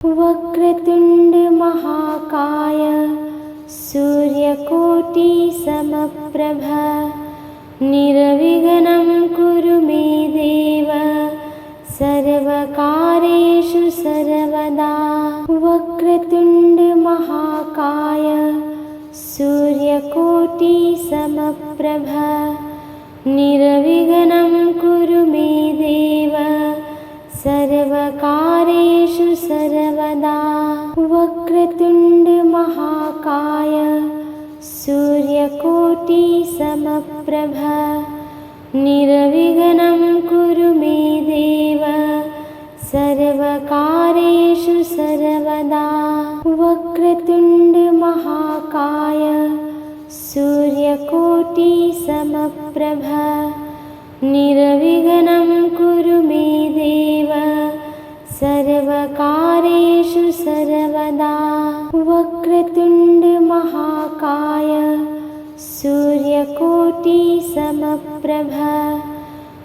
वक्रतुण्ड महाकाय सूर्यकोटि समप्रभ निर्विघ्नं कुरु मे देव सर्वकार्येषु सर्वदा। वक्रतुण्ड महाकाय सूर्यकोटि समप्रभ निर्विघ्नं कुरु मे देव सर्वकार्येषु सर्वदा। वक्रतुण्ड महाकाय सूर्यकोटि समप्रभ निर्विघ्नं कुरु मे देव सर्वकार्येषु सर्वदा। वक्रतुण्ड महाकाय सूर्यकोटि समप्रभ निर्विघ्नं कुरु मे देव सर्वकार्येषु सर्वदा। वक्रतुण्ड महाकाय सूर्यकोटि समप्रभ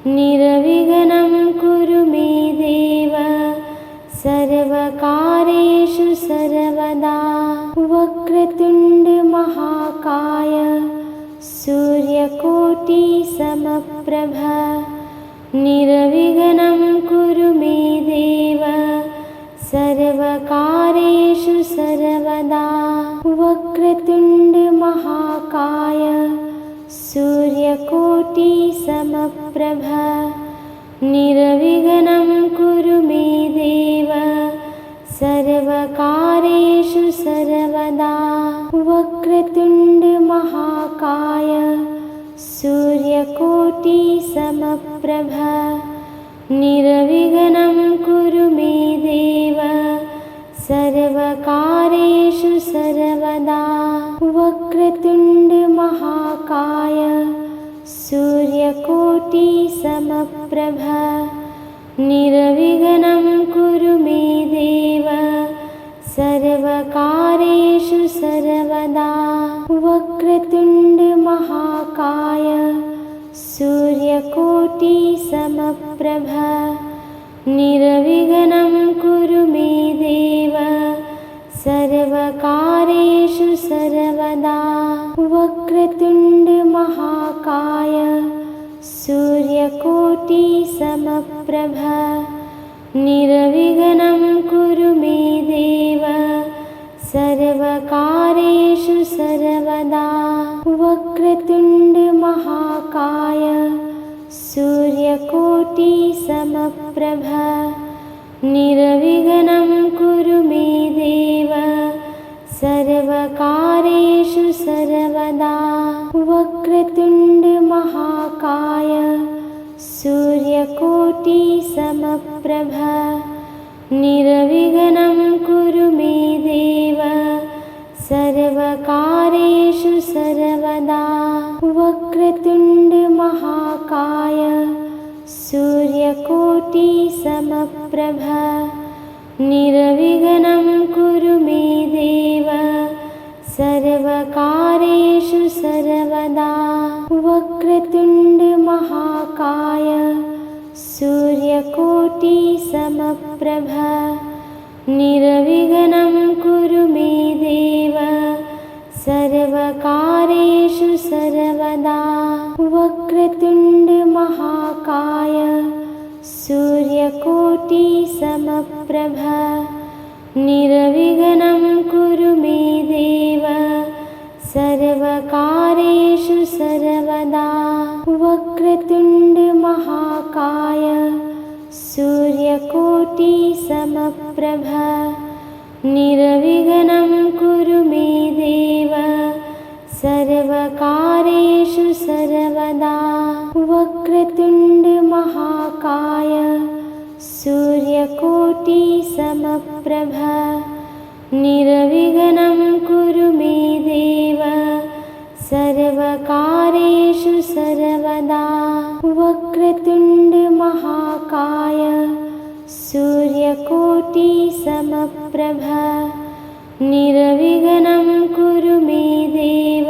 निर्विघ्नं कुरु मे देव सर्वकार्येषु सर्वदा। वक्रतुण्ड महाकाय सूर्यकोटि समप्रभ निर्विघ्नं कुरु मे देव सर्वकार्येषु सर्वदा। वक्रतुण्ड महाकाय सूर्यकोटि समप्रभ निर्विघ्नं कुरु मे देव सर्वकार्येषु सर्वदा। वक्रतुण्ड महाकाय सूर्यकोटि समप्रभ निर्विघ्नं कुरु मे देव सर्वकार्येषु सर्वदा। वक्रतुण्ड महाकाय सूर्यकोटि समप्रभ निर्विघ्नं कुरु मे देव सर्वकार्येषु सर्वदा। वक्रतुण्ड महाकाय सूर्यकोटि समप्रभ निर्विघ्नं कुरु मे देव सर्वकार्येषु सर्वदा। वक्रतुण्ड महाकाय सूर्यकोटि समप्रभ निर्विघ्नं कुरु मे देव सर्वकार्येषु सर्वदा। वक्रतुण्ड महाकाय सूर्यकोटि समप्रभ निर्विघ्नं कुरु मे देव सर्वकार्येषु सर्वदा। वक्रतुण्ड महाकाय सूर्यकोटि समप्रभ निर्विघ्नं कुरु मे देव सर्वकार्येषु सर्वदा। वक्रतुण्ड महाकाय सूर्यकोटि समप्रभ निर्विघ्नं कुरु मे देव सर्वकार्येषु सर्वदा। वक्रतुण्ड महाकाय सूर्यकोटि समप्रभ निर्विघ्नं कुरु मे देव सर्वकार्येषु सर्वदा। वक्रतुण्ड महाकाय सूर्यकोटि समप्रभ निर्विघ्नं कुरु मे देव सर्वकार्येषु सर्वदा। वक्रतुण्ड महाकाय सूर्यकोटि समप्रभ निर्विघ्नं कुरु मे देव सर्वकार्येषु सर्वदा। वक्रतुण्ड महाकाय सूर्यकोटि समप्रभ निर्विघ्नं कुरु मे देव सर्वकार्येषु सर्वदा। वक्रतुण्ड महाकाय सूर्यकोटि समप्रभ निर्विघ्नं कुरु मे देव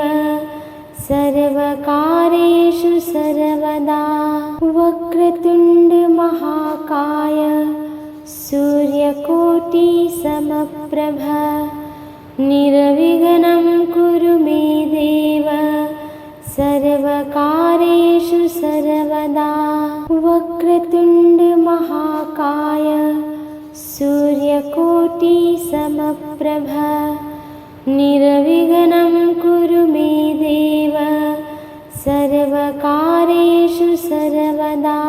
सर्वकार्येषु सर्वदा। वक्रतुण्ड महाकाय सूर्य सूर्यकोटि समप्रभ निर्विघ्नं कुरु मे देव सर्वकार्येषु सर्वदा वक्रतुण्ड महाकाय सूर्यकोटि समप्रभ निर्विघ्नं कुरु मे देव सर्वकार्येषु सर्वदा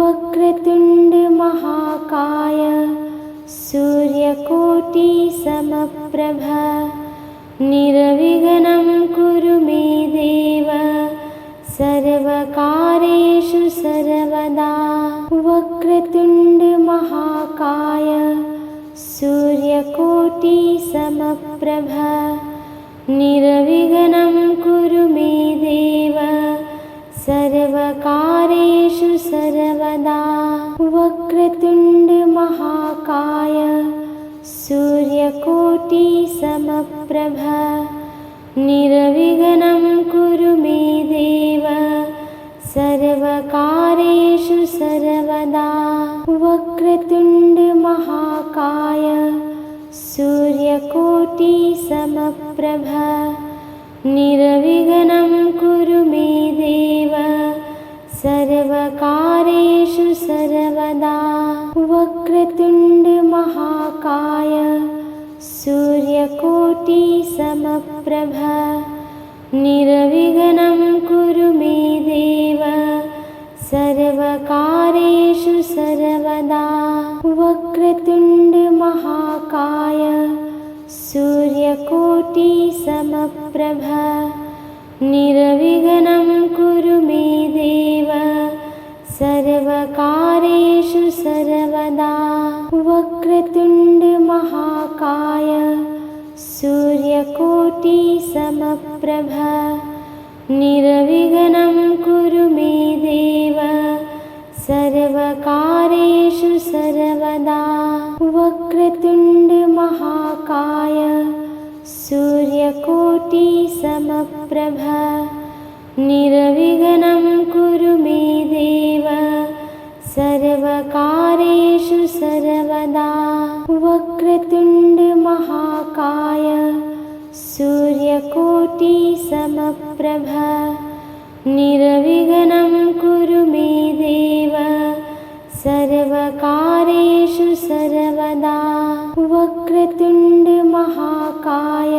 वक्रतुण्ड महाकाय सूर्यकोटि समप्रभ निर्विघ्नं कुरु मे देव सर्वकार्येषु सर्वदा वक्रतुण्ड महाकाय सूर्यकोटि समप्रभ निर्विघ्नं कुरु मे देव सर्वकार्येषु सर्वदा वक्रतुण्ड महाकाय सूर्यकोटि समप्रभ निर्विघ्नं कुरु मे देव सर्वकार्येषु सर्वदा वक्रतुण्ड महाकाय सूर्यकोटि समप्रभ निर्विघ्नं कुरु मे देव सर्वकार्येषु सर्वदा वक्रतुण्ड महाकाय सूर्यकोटि समप्रभ निर्विघ्नं कुरु मे देव सर्वकार्येषु सर्वदा वक्रतुण्ड महाकाय सूर्यकोटि समप्रभ निर्विघ्नं कुरु मे देव सर्वकार्येषु सर्वदा वक्रतुण्ड महाकाय सूर्यकोटि समप्रभ निर्विघ्नं कुरु मे देव सर्वकार्येषु सर्वदा वक्रतुण्ड महाकाय सूर्यकोटि समप्रभ निर्विघ्नं कुरु मे देव सर्वकार्येषु सर्वदा वक्रतुण्ड महाकाय सूर्यकोटि समप्रभ निर्विघ्नं कुरु मे देव सर्वकार्येषु सर्वदा वक्रतुण्ड महाकाय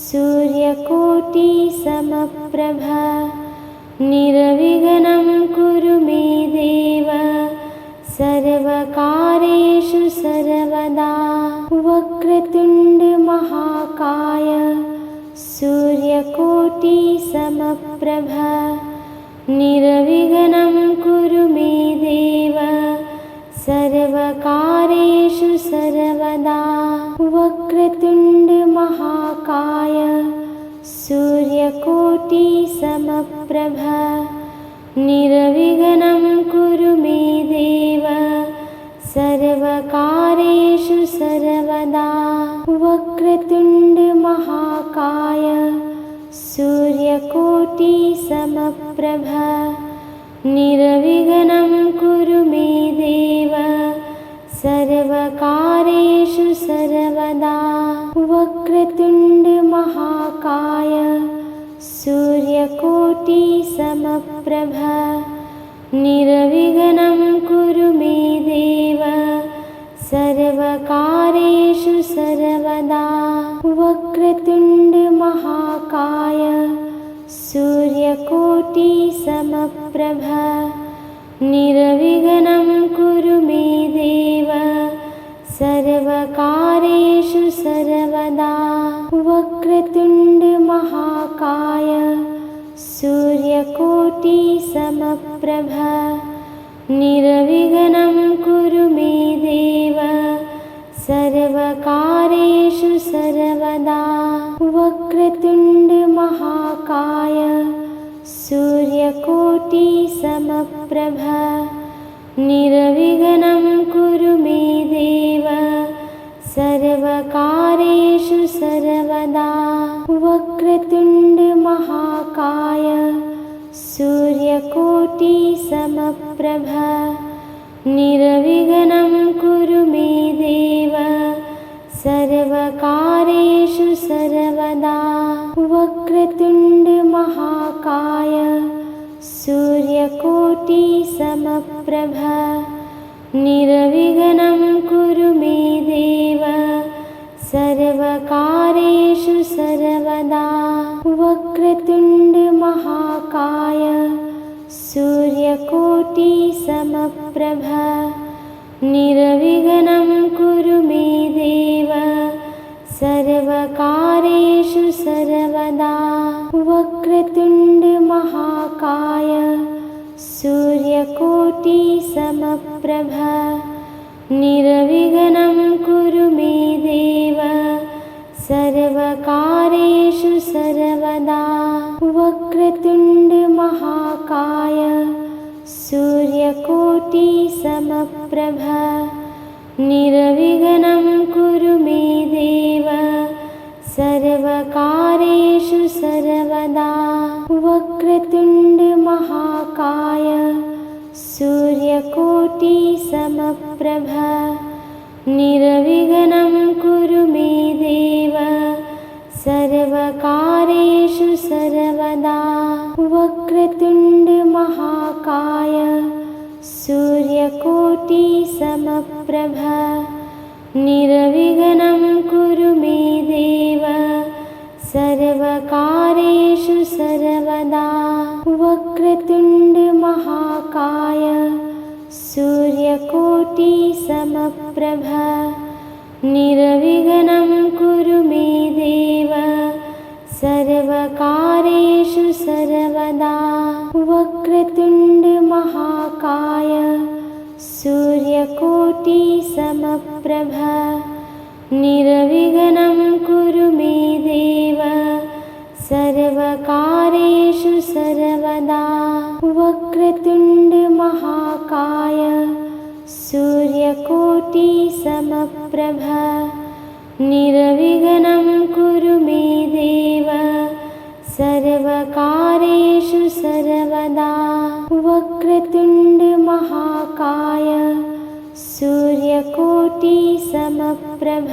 सूर्यकोटि समप्रभ निर्विघ्नं कुरु मे देव सर्वकार्येषु सर्वदा वक्रतुण्ड महाकाय सूर्यकोटि समप्रभ निर्विघ्नं कुरु मे देव सर्वकार्येषु सर्वदा वक्रतुण्ड महाकाय सूर्यकोटि समप्रभ निर्विघ्नं कुरु मे देव सर्वकार्येषु सर्वदा वक्रतुण्ड महाकाय सूर्यकोटि समप्रभ निर्विघ्नं कुरु मे देव सर्वकार्येषु सर्वदा वक्रतुण्ड महाकाय सूर्यकोटि समप्रभ निर्विघ्नं कुरु मे देव सर्वकार्येषु सर्वदा वक्रतुण्ड महाकाय सूर्यकोटि समप्रभ निर्विघ्नं कुरु मे देव सर्वकार्येषु सर्वदा वक्रतुण्ड महाकाय सूर्यकोटि समप्रभ निर्विघ्नं कुरु मे देव सर्वकार्येषु सर्वदा वक्रतुण्ड महाकाय सूर्यकोटि समप्रभ निर्विघ्नं कुरु मे देव सर्वकार्येषु सर्वदा वक्रतुण्ड महाकाय सूर्यकोटि समप्रभ निर्विघ्नं कुरु मे देव सर्वकार्येषु सर्वदा। वक्रतुण्ड महाकाय सूर्यकोटिसमप्रभ निर्विघ्नं कुरु मे देव सर्वकार्येषु सर्वदा। वक्रतुण्ड महाकाय सूर्यकोटिसमप्रभ निर्विघ्नं कुरु मे देव सर्वकार्येषु सर्वदा। वक्रतुण्ड महाकाय सूर्यकोटिसमप्रभ निर्विघ्नं कुरु मे देव सर्वकार्येषु सर्वदा। वक्रतुण्ड महाकाय सूर्यकोटिसमप्रभ निर्विघ्नं कुरु मे देव सर्वकार्येषु सर्वदा। वक्रतुण्ड महाकाय सूर्यकोटिसमप्रभ निर्विघ्नं कुरु मे देव सर्वकार्येषु सर्वदा। वक्रतुण्ड महाकाय सूर्यकोटिसमप्रभ निर्विघ्नं कुरु मे देव सर्वकार्येषु सर्वदा। वक्रतुण्ड महाकाय सूर्यकोटिसमप्रभ निर्विघ्नं कुरु मे देव सर्वकार्येषु सर्वदा। वक्रतुण्ड महाकाय सूर्यकोटिसमप्रभ निर्विघ्नं कुरु मे देव सर्वकार्येषु सर्वदा। वक्रतुण्ड महाकाय सूर्यकोटिसमप्रभ निर्विघ्नं कुरु मे देव सर्वकार्येषु सर्वदा। वक्रतुण्ड महाकाय सूर्यकोटिसमप्रभ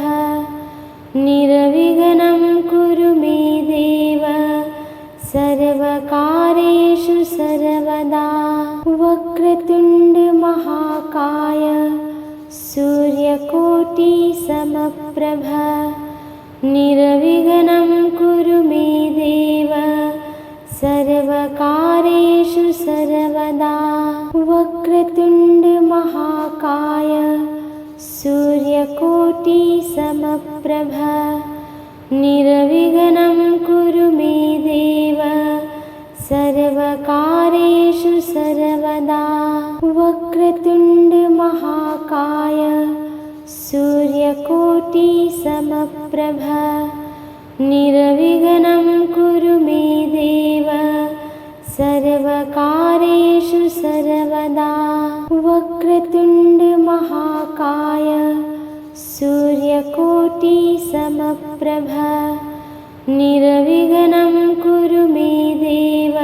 निर्विघ्नं कुरु मे देव सर्वकार्येषु सर्वदा। वक्रतुण्ड महाकाय सूर्यकोटिसमप्रभ निर्विघ्नं कुरु मे देव सर्वकार्येषु सर्वदा। वक्रतुण्ड महाकाय सूर्यकोटिसमप्रभ निर्विघ्नं कुरु मे देव सर्वकार्येषु सर्वदा। वक्रतुण्ड महाकाय सूर्यकोटिसमप्रभ निर्विघ्नं कुरु मे देव सर्वकार्येषु सर्वदा। वक्रतुण्ड महाकाय सूर्यकोटिसमप्रभ निर्विघ्नं कुरु मे देव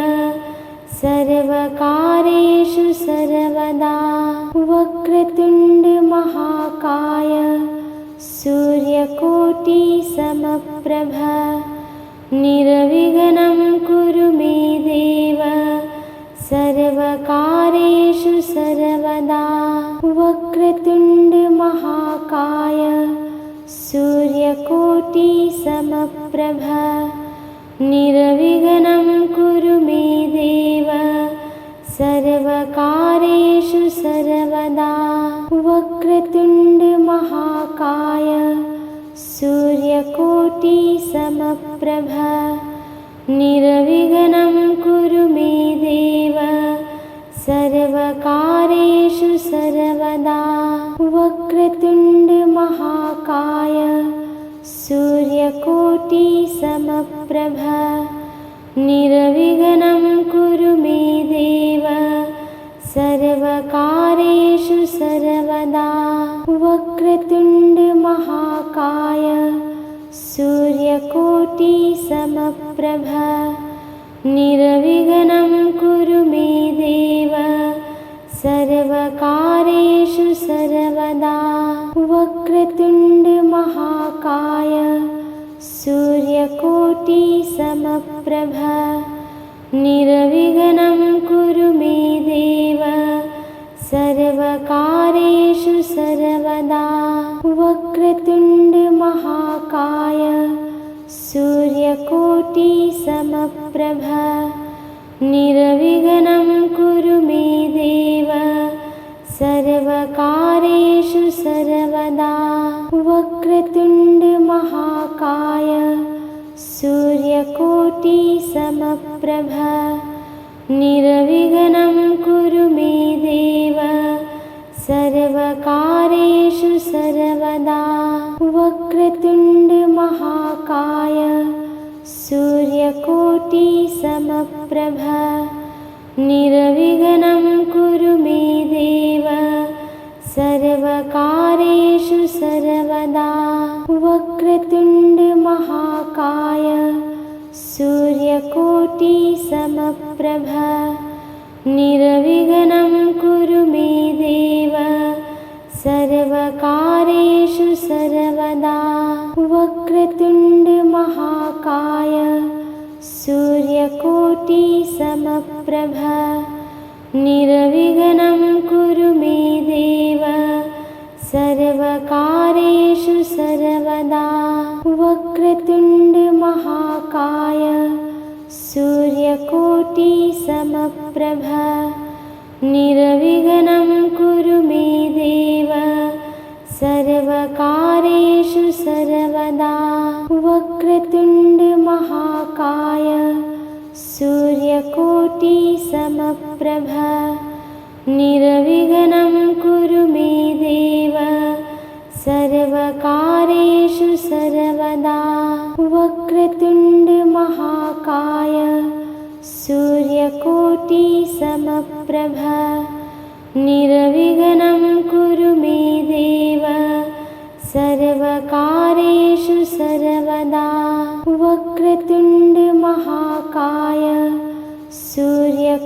सर्वकार्येषु सर्वदा। वक्रतुण्ड महाकाय सूर्यकोटिसमप्रभ निर्विघ्नं कुरु मे देव सर्वकार्येषु सर्वदा। वक्रतुण्ड महाकाय सूर्यकोटिसमप्रभ निर्विघ्नं कुरु मे देव सर्वकार्येषु सर्वदा। वक्रतुण्ड महाकाय सूर्यकोटिसमप्रभ निर्विघ्नं कुरु मे देव सर्वकार्येषु सर्वदा। वक्रतुण्ड महाकाय सूर्यकोटिसमप्रभ निर्विघ्नं कुरु मे देव सर्वकार्येषु सर्वदा। वक्रतुण्ड महाकाय सूर्यकोटिसमप्रभ निर्विघ्नं कुरु मे देव सर्वकारेषु सर्वदा वक्रतुण्ड महाकाय सूर्यकोटिसमप्रभ निर्विघ्नं कुरु मे देव सर्वकारेषु सर्वदा वक्रतुण्ड महाकाय सूर्यकोटिसमप्रभ निर्विघ्नं कुरु मे देव सर्वकारेषु सर्वदा वक्रतुण्ड महाकाय सूर्यकोटिसमप्रभ निर्विघ्नं कुरु मे देव सर्वकारेषु सर्वदा वक्रतुण्ड महाकाय सूर्यकोटिसमप्रभ निर्विघ्नं कुरु मे देव सर्वकारेषु सर्वदा वक्रतुण्ड महाकाय सूर्यकोटिसमप्रभ निर्विघ्नं कुरु मे देव सर्वकारेषु सर्वदा वक्रतुण्ड महाकाय सूर्यकोटिसमप्रभ निर्विघ्नं कुरु मे देव सर्वकारेषु सर्वदा वक्रतुण्ड महाकाय सूर्यकोटिसमप्रभ निर्विघ्नं कुरु मे देव सर्वकारेषु सर्वदा वक्रतुण्ड महाकाय सूर्यकोटिसमप्रभ निर्विघ्नं कुरु मे देव सर्वकारेषु सर्वदा वक्रतुण्ड महाकाय सूर्यकोटिसमप्रभ निर्विघ्नं कुरु मे देव सर्वकारेषु सर्वदा वक्रतुण्ड महाकाय सूर्यकोटिसमप्रभ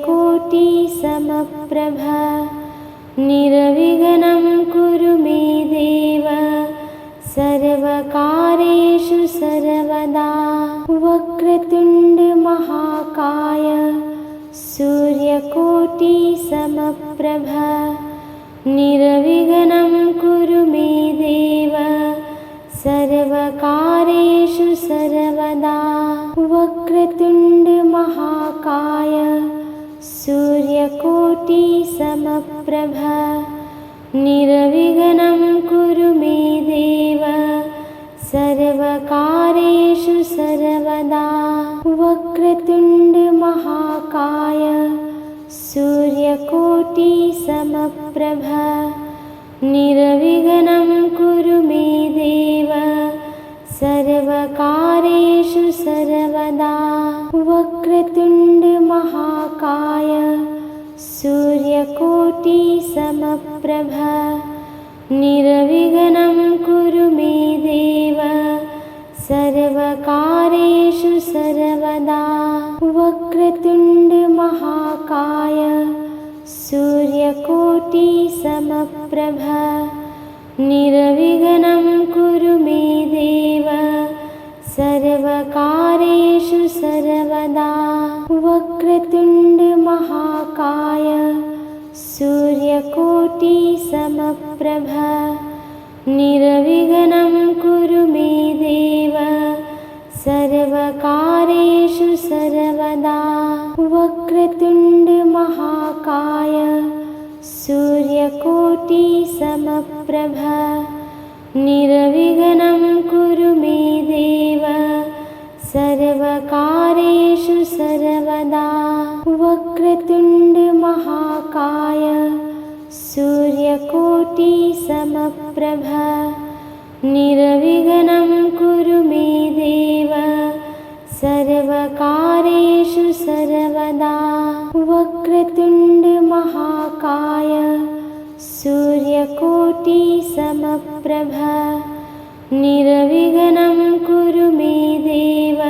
निर्विघ्नं कुरु मे देव सर्वकारेषु सर्वदा वक्रतुण्ड महाकाय सूर्यकोटिसमप्रभ निर्विघ्नं कुरु मे देव सर्वकारेषु सर्वदा वक्रतुण्ड महाकाय सूर्यकोटिसमप्रभ निर्विघ्नं कुरु मे देव सर्वकारेषु सर्वदा वक्रतुण्ड महाकाय सूर्यकोटिसमप्रभ निर्विघ्नं कुरु मे देव सर्वकारेषु सर्वदा वक्रतुण्ड महाकाय सूर्यकोटिसमप्रभ निर्विघ्नं कुरु मे देव सर्वकारेषु सर्वदा वक्रतुण्ड महाकाय सूर्यकोटिसमप्रभ निर्विघ्नं कुरु मे देव सर्वकारेषु सर्वदा वक्रतुण्ड महाकाय सूर्यकोटिसमप्रभ निर्विघ्नं कुरु मे देव सर्वकारेषु सर्वदा वक्रतुण्ड महाकाय सूर्यकोटिसमप्रभ निर्विघ्नं कुरु मे देव सर्वकारेषु सर्वदा वक्रतुण्ड महाकाय सूर्यकोटिसमप्रभ निर्विघ्नं कुरु मे देव सर्वकारेषु सर्वदा वक्रतुण्ड महाकाय सूर्यकोटिसमप्रभ निर्विघ्नं कुरु मे देव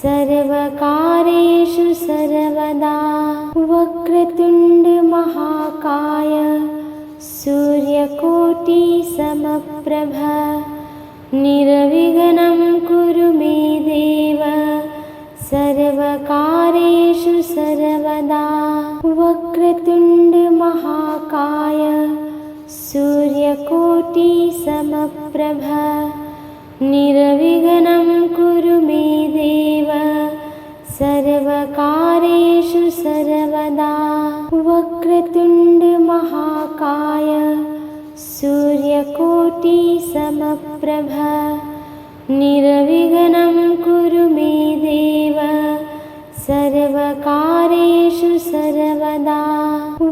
सर्वकारेषु सर्वदा वक्रतुण्ड महाकाय महाकाय सूर्यकोटिसमप्रभ निर्विघ्नं कुरु मे देव सर्वकार्येषु सर्वदा वक्रतुण्ड महाकाय सूर्यकोटिसमप्रभ निर्विघ्नं कुरु मे देव सर्वकार्येषु सर्वदा वक्रतुण्ड महाकाय सूर्यकोटिसमप्रभ निर्विघ्नं कुरु मे देव सर्वकार्येषु सर्वदा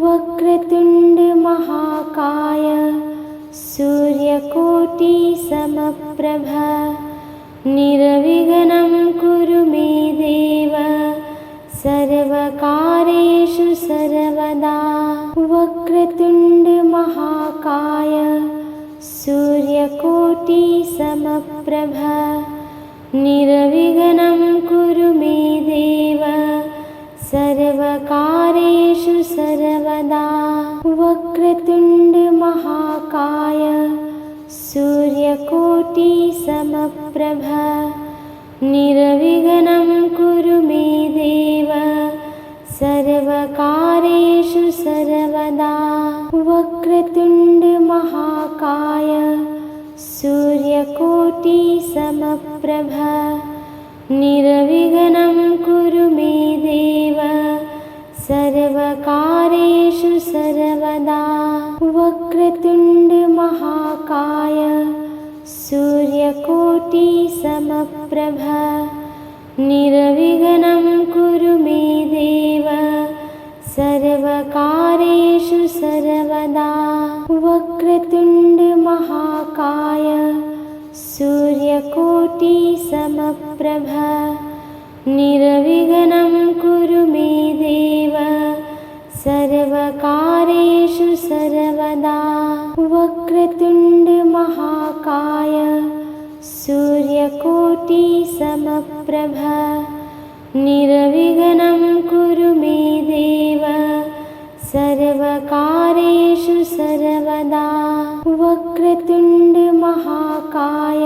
वक्रतुण्ड महाकाय सूर्यकोटिसमप्रभ निर्विघ्नं कुरु मे देव सर्वकार्येषु सर्वदा वक्रतुण्ड महाकाय सूर्यकोटिसमप्रभ निर्विघ्नं कुरु मे देव सर्वकार्येषु सर्वदा वक्रतुण्ड महाकाय सूर्यकोटिसमप्रभ निर्विघ्नं कुरु मे देव सर्वकार्येषु सर्वदा वक्रतुण्ड महाकाय सूर्यकोटिसमप्रभ निर्विघ्नं कुरु मे देव सर्वकार्येषु सर्वदा वक्रतुण्ड महाकाय सूर्यकोटिसमप्रभ निर्विघ्नं कुरु मे देव सर्वकार्येषु सर्वदा वक्रतुण्ड महाकाय सूर्यकोटिसमप्रभ निर्विघ्नं कुरु मे देव सर्वकार्येषु सर्वदा वक्रतुण्ड महाकाय सूर्यकोटिसमप्रभ निर्विघ्नं कुरु मे देव सर्वकार्येषु सर्वदा वक्रतुण्ड महाकाय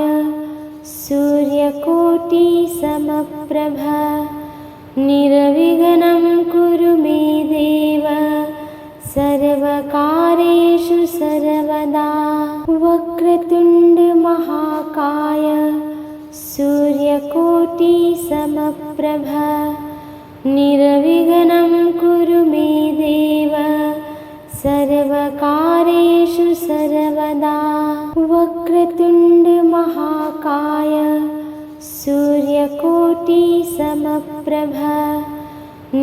सूर्यकोटिसमप्रभ निर्विघ्नं कुरु मे देव सर्वकार्येषु सर्वदा वक्रतुण्ड महाकाय सूर्यकोटिसमप्रभ निर्विघ्नं कुरु मे देव सर्वकार्येषु सर्वदा वक्रतुण्ड महाकाय सूर्यकोटिसमप्रभ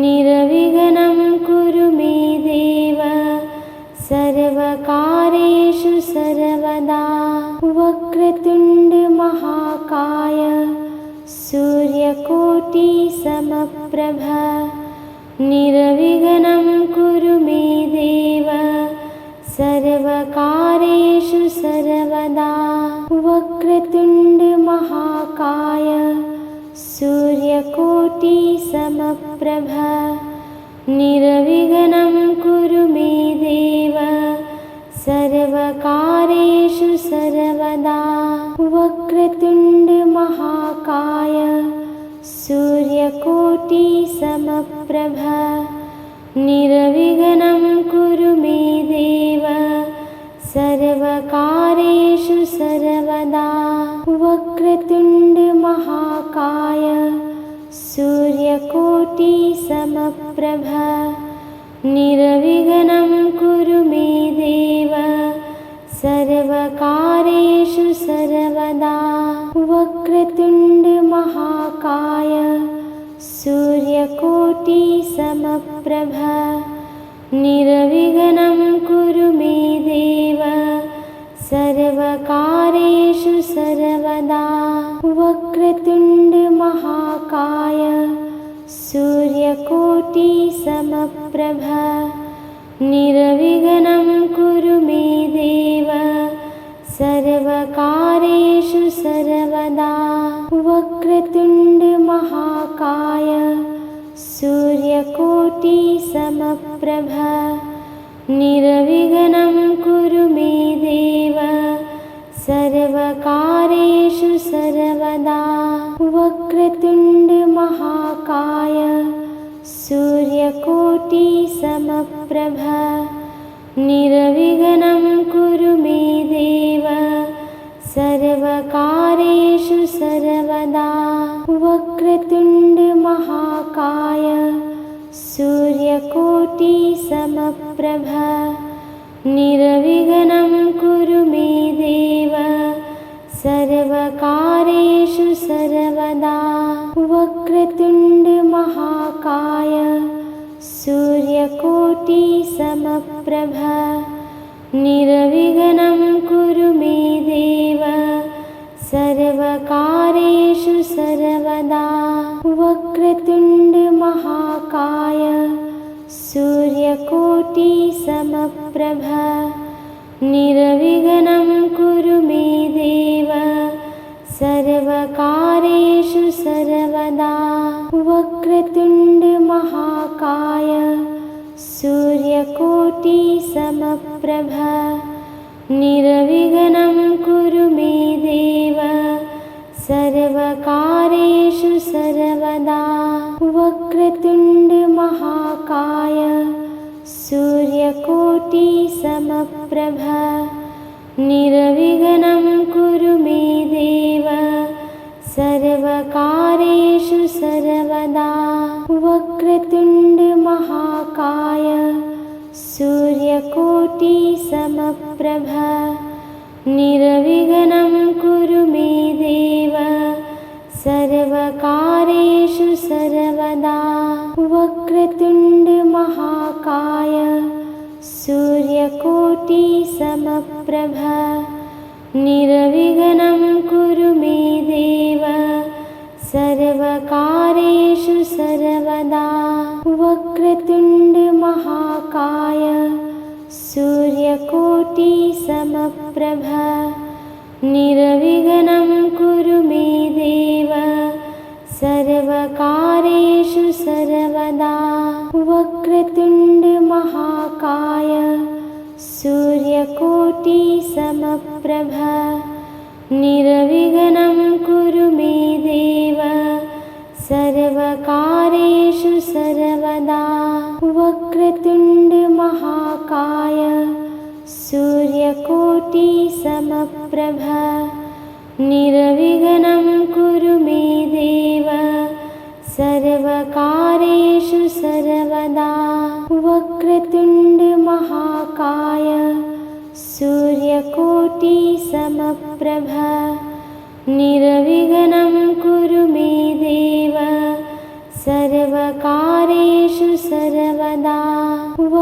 निर्विघ्नं कुरु मे देव सर्वकार्येषु सर्वदा वक्रतुण्ड महाकाय सूर्यकोटिसमप्रभ निर्विघ्नं कुरु मे देव सर्वकार्येषु सर्वदा वक्रतुण्ड महाकाय सूर्यकोटिसमप्रभ निर्विघ्नं कुरु मे देव सर्वकार्येषु सर्वदा वक्रतुण्ड महाकाय सूर्यकोटिसमप्रभ निर्विघ्नं कुरु मे देव सर्वकार्येषु सर्वदा वक्रतुण्ड महाकाय सूर्यकोटिसमप्रभ निर्विघ्नं कुरु मे देव सर्वकार्येषु सर्वदा वक्रतुण्ड महाकाय सूर्यकोटिसमप्रभ निर्विघ्नं कुरु मे देव सर्वकार्येषु सर्वदा वक्रतुण्ड महाकाय सूर्यकोटिसमप्रभ निर्विघ्नं कुरु मे देव सर्वकार्येषु सर्वदा वक्रतुण्ड महाकाय सूर्यकोटिसमप्रभ निर्विघ्नं कुरु मे देव सर्वकार्येषु सर्वदा। वक्रतुण्ड महाकाय सूर्यकोटिसमप्रभ निर्विघ्नं कुरु मे देव सर्वकार्येषु सर्वदा। वक्रतुण्ड महाकाय सूर्यकोटिसमप्रभ निर्विघ्नं कुरु मे देव सर्वकार्येषु सर्वदा। वक्रतुण्ड महाकाय सूर्यकोटिसमप्रभ निर्विघ्नं कुरु मे देव सर्वकार्येषु सर्वदा। वक्रतुण्ड महाकाय सूर्यकोटिसमप्रभ निर्विघ्नं कुरु मे देव सर्वकार्येषु सर्वदा। वक्रतुण्ड महाकाय सूर्यकोटिसमप्रभ निर्विघ्नं कुरु मे देव सर्वकार्येषु सर्वदा। वक्रतुण्ड महाकाय सूर्यकोटिसमप्रभ निर्विघ्नं कुरु मे देव सर्वकार्येषु सर्वदा। वक्रतुण्ड महाकाय सूर्यकोटिसमप्रभ निर्विघ्नं कुरु मे देव सर्वकार्येषु सर्वदा। वक्रतुण्ड महाकाय सूर्यकोटिसमप्रभ निर्विघ्नं कुरु मे देव सर्वकार्येषु सर्वदा। वक्रतुण्ड महाकाय सूर्यकोटिसमप्रभ निर्विघ्नं कुरु मे देव सर्वकार्येषु सर्वदा। वक्रतुण्ड महाकाय सूर्यकोटिसमप्रभ निर्विघ्नं कुरु मे देव सर्वकार्येषु सर्वदा। वक्रतुण्ड महाकाय सूर्यकोटिसमप्रभ निर्विघ्नं कुरु मे देव सर्वकार्येषु सर्वदा। वक्रतुण्ड महाकाय सूर्यकोटिसमप्रभ निर्विघ्नं कुरु मे देव सर्वकार्येषु सर्वदा।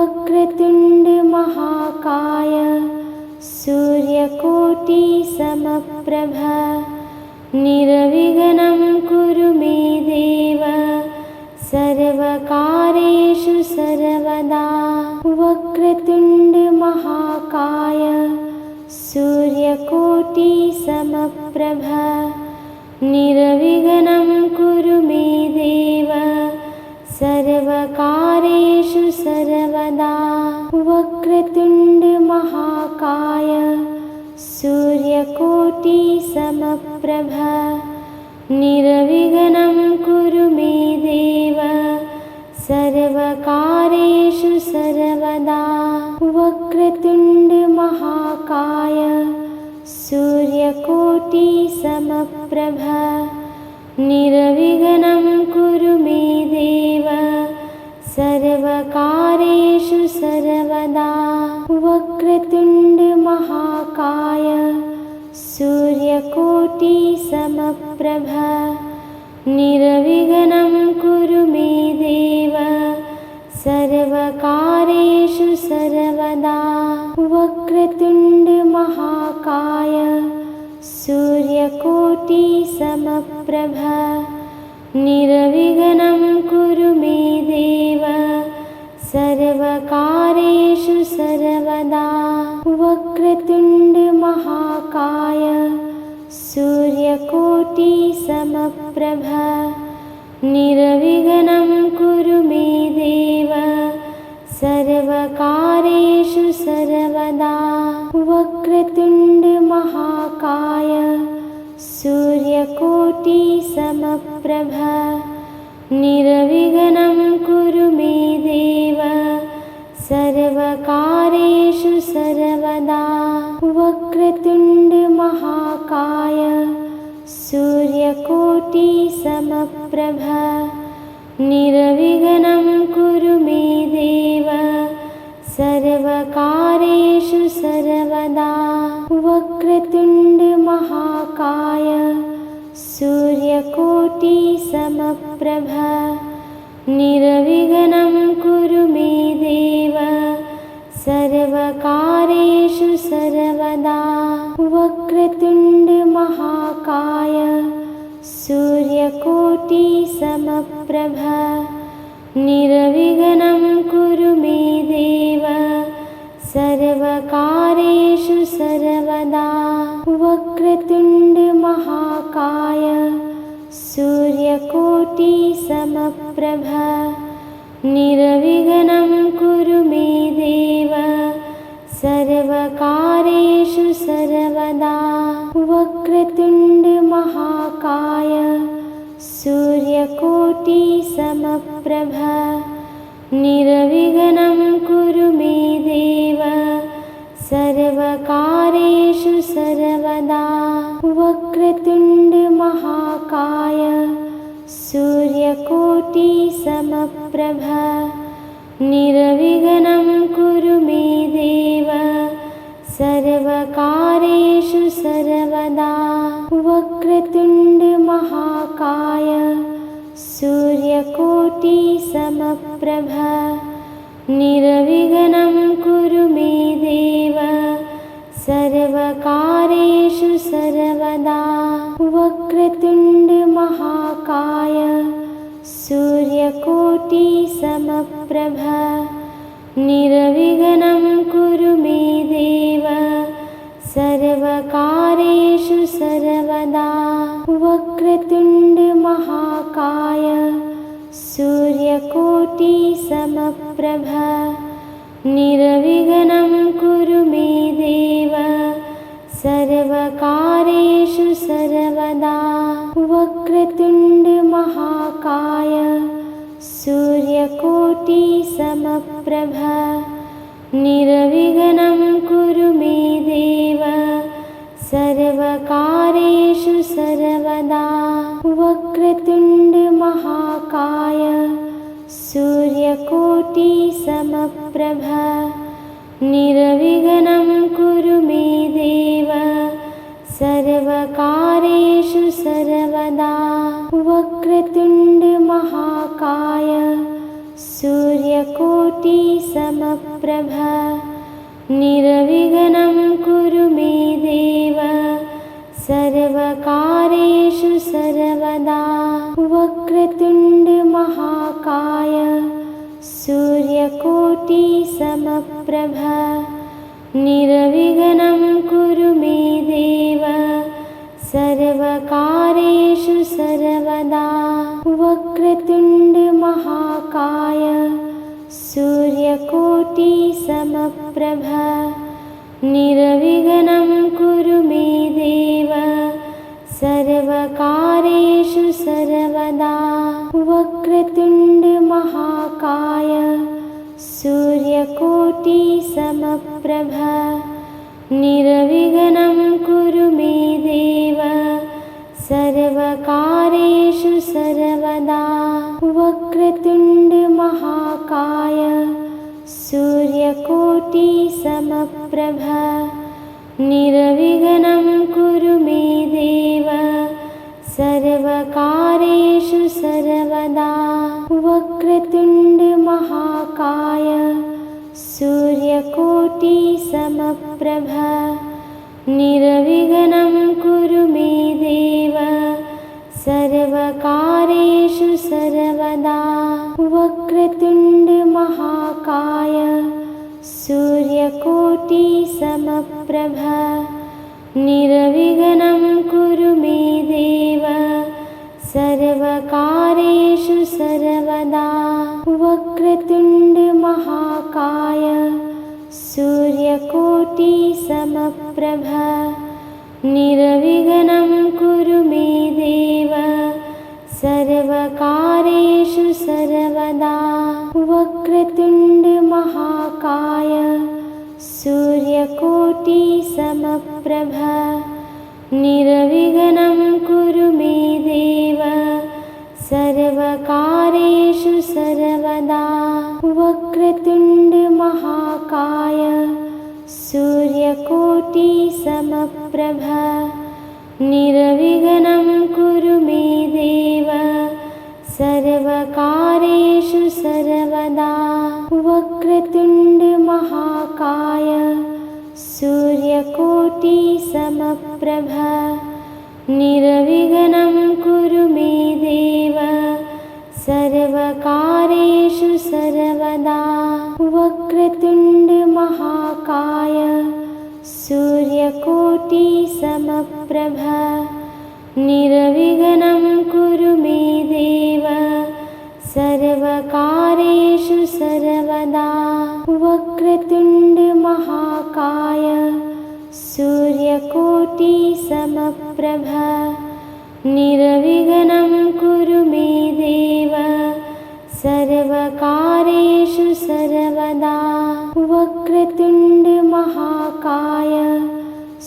वक्रतुण्ड महाकाय सूर्यकोटिसमप्रभ निर्विघ्नं कुरु मे देव सर्वकार्येषु सर्वदा। वक्रतुण्ड महाकाय सूर्यकोटिसमप्रभ निर्विघ्नं कुरु मे देव सर्वकार्येषु सर्वदा। वक्रतुण्ड महाकाय सूर्यकोटिसमप्रभ निर्विघ्नं कुरु मे देव सर्वकार्येषु सर्वदा। वक्रतुण्ड महाकाय सूर्यकोटिसमप्रभ निर्विघ्नं कुरु मे देव सर्वकार्येषु सर्वदा। वक्रतुण्ड महाकाय सूर्यकोटिसमप्रभ निर्विघ्नं कुरु मे देव सर्वकार्येषु सर्वदा। वक्रतुण्ड महाकाय सूर्यकोटिसमप्रभ निर्विघ्नं कुरु मे देव सर्वकार्येषु सर्वदा। वक्रतुण्ड महाकाय सूर्यकोटिसमप्रभ निर्विघ्नं कुरु मे देव सर्वकारेषु सर्वदा वक्रतुण्ड महाकाय सूर्यकोटिसमप्रभ निर्विघ्नं कुरु मे देव सर्वकारेषु सर्वदा वक्रतुण्ड महाकाय सूर्यकोटिसमप्रभ निर्विघ्नं कुरु मे देव सर्वकारेषु सर्वदा वक्रतुण्ड महाकाय सूर्यकोटिसमप्रभ निर्विघ्नं कुरु मे देव सर्वकारेषु सर्वदा वक्रतुण्ड महाकाय सूर्यकोटिसमप्रभ निर्विघ्नं कुरु मे देव सर्वकारेषु सर्वदा वक्रतुण्ड महाकाय सूर्यकोटिसमप्रभ निर्विघ्नं कुरु मे देव सर्वकारेषु सर्वदा वक्रतुण्ड महाकाय सूर्यकोटिसमप्रभ निर्विघ्नं कुरु मे देव सर्वकारेषु सर्वदा वक्रतुण्ड महाकाय सूर्यकोटिसमप्रभ निर्विघ्नं कुरु मे देव सर्वकारेषु सर्वदा वक्रतुण्ड महाकाय सूर्यकोटिसमप्रभ निर्विघ्नं कुरु मे देव सर्वकारेषु सर्वदा वक्रतुण्ड महाकाय सूर्यकोटिसमप्रभ निर्विघ्नं कुरु मे देव सर्वकारेषु सर्वदा वक्रतुण्ड महाकाय सूर्यकोटिसमप्रभ निर्विघ्नं कुरु मे देव सर्वकारेषु सर्वदा वक्रतुण्ड महाकाय सूर्यकोटिसमप्रभ निर्विघ्नं कुरु मे देव सर्वकारेषु सर्वदा वक्रतुण्ड महाकाय सूर्यकोटिसमप्रभ निर्विघ्नं कुरु मे देव सर्वकारेषु सर्वदा वक्रतुण्ड महाकाय सूर्यकोटिसमप्रभ निर्विघ्नं कुरु मे देव सर्वकारेषु सर्वदा वक्रतुण्ड महाकाय सूर्यकोटिसमप्रभ निर्विघ्नं कुरु मे देव सर्वकारेषु सर्वदा वक्रतुण्ड महाकाय सूर्यकोटिसमप्रभ निर्विघ्नं कुरु मे देव सर्वकारेषु सर्वदा वक्रतुण्ड महाकाय सूर्यकोटिसमप्रभ निर्विघ्नं कुरु मे देव सर्वकारेषु सर्वदा वक्रतुण्ड महाकाय सूर्यकोटिसमप्रभ निर्विघ्नं कुरु मे देव सर्वकारेषु सर्वदा वक्रतुण्ड महाकाय सूर्यकोटिसमप्रभ निर्विघ्नं कुरु मे देव सर्वकारेषु सर्वदा वक्रतुण्ड महाकाय सूर्यकोटिसमप्रभ निर्विघ्नं कुरु मे देव सर्वकारेषु सर्वदा वक्रतुण्ड महाकाय सूर्यकोटिसमप्रभ निर्विघ्नं कुरु मे देव सर्वकार्येषु सर्वदा वक्रतुण्डमहाकाय सूर्यकोटिसमप्रभ निर्विघ्नं कुरु मे देव सर्वकार्येषु सर्वदा वक्रतुण्डमहाकाय सूर्यकोटिसमप्रभ निर्विघ्नं कुरु मे देव सर्वकार्येषु सर्वदा वक्रतुण्डमहाकाय सूर्यकोटिसमप्रभ निर्विघ्नं कुरु मे देव सर्वकार्येषु सर्वदा वक्रतुण्डमहाकाय सूर्यकोटिसमप्रभ निर्विघ्नं कुरु मे देव सर्वकार्येषु सर्वदा वक्रतुण्डमहाकाय सूर्यकोटिसमप्रभ निर्विघ्नं कुरु मे देव सर्वकार्येषु सर्वदा वक्रतुण्डमहाकाय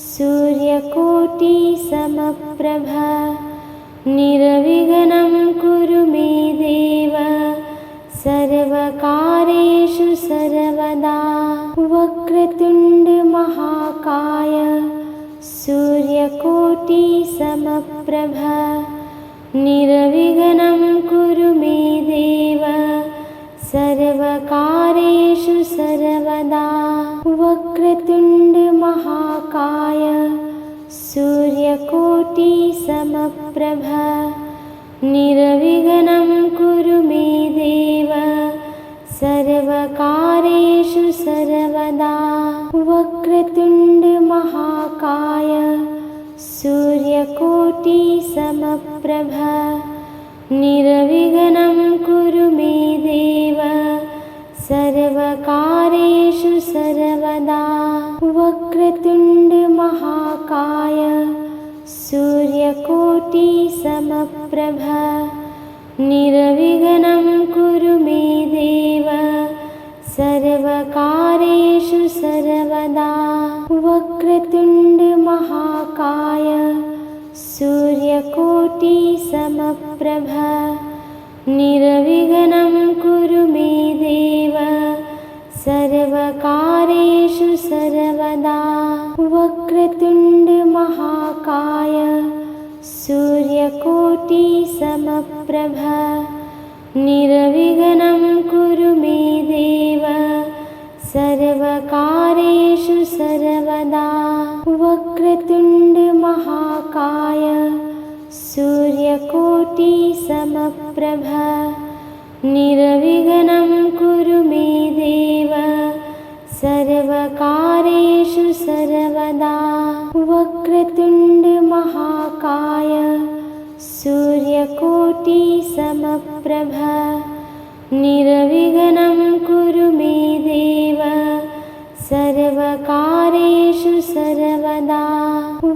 सूर्यकोटिसमप्रभ निर्विघ्नं कुरु मे देव सर्वकार्येषु सर्वदा वक्रतुण्डमहाकाय सूर्यकोटिसमप्रभ निर्विघ्नं कुरु मे देव सर्वकार्येषु सर्वदा वक्रतुण्डमहाकाय सूर्यकोटिसमप्रभ निर्विघ्नं कुरु मे देव सर्वकार्येषु सर्वदा वक्रतुण्डमहाकाय सूर्यकोटिसमप्रभ निर्विघ्नं कुरु मे देव सर्वकार्येषु सर्वदा वक्रतुण्डमहाकाय सूर्यकोटिसमप्रभ निर्विघ्नं कुरु मे देव सर्वकार्येषु सर्वदा वक्रतुण्डमहाकाय सूर्यकोटिसमप्रभ निर्विघ्नं कुरु मे देव सर्वकार्येषु सर्वदा वक्रतुण्डमहाकाय सूर्यकोटिसमप्रभ निर्विघ्नं कुरु मे देव सर्वकार्येषु सर्वदा वक्रतुण्डमहाकाय सूर्यकोटिसमप्रभ निर्विघ्नं कुरु मे देव सर्वकार्येषु सर्वदा वक्रतुण्डमहाकाय सूर्यकोटिसमप्रभ निर्विघ्नं कुरु मे देव सर्वकार्येषु सर्वदा